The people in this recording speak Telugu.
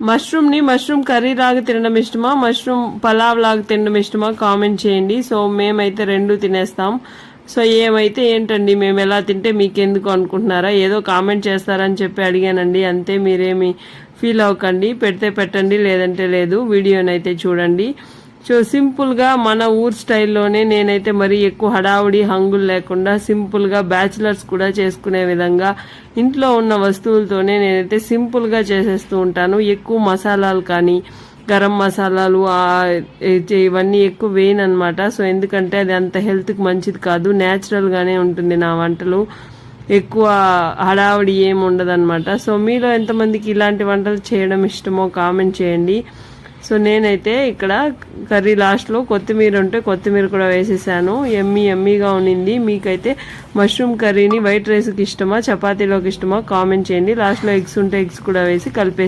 మష్రూమ్ని మష్రూమ్ కర్రీ లాగా తినడం ఇష్టమా, మష్రూమ్ పలావ్ లాగా తినడం ఇష్టమా కామెంట్ చేయండి. సో మేమైతే రెండు తినేస్తాం. సో ఏమైతే ఏంటండి, మేము ఎలా తింటే మీకెందుకు అనుకుంటున్నారా, ఏదో కామెంట్ చేస్తారని చెప్పి అడిగానండి అంతే. మీరేమి ఫీల్ అవ్వకండి, పెడితే పెట్టండి లేదంటే లేదు. వీడియోనైతే చూడండి. సో సింపుల్గా మన ఊరు స్టైల్లోనే నేనైతే మరీ ఎక్కువ హడావుడి హంగులు లేకుండా సింపుల్గా బ్యాచిలర్స్ కూడా చేసుకునే విధంగా ఇంట్లో ఉన్న వస్తువులతోనే నేనైతే సింపుల్గా చేసేస్తూ ఉంటాను. ఎక్కువ మసాలాలు కానీ గరం మసాలాలు ఇవన్నీ ఎక్కువ వేయను అనమాట. సో ఎందుకంటే అది అంత హెల్త్కి మంచిది కాదు, న్యాచురల్గానే ఉంటుంది నా వంటలు, ఎక్కువ హడావుడి ఏమి ఉండదన్నమాట. సో మీలో ఎంతమందికి ఇలాంటి వంటలు చేయడం ఇష్టమో కామెంట్ చేయండి. సో నేనైతే ఇక్కడ కర్రీ లాస్ట్లో కొత్తిమీర ఉంటే కొత్తిమీర కూడా వేసేసాను. ఎమ్మీగా ఉండింది. మీకైతే మష్రూమ్ కర్రీని వైట్ రైస్కి ఇష్టమా చపాతీలోకి ఇష్టమా కామెంట్ చేయండి. లాస్ట్లో ఎగ్స్ ఉంటే ఎగ్స్ కూడా వేసి కలిపేసి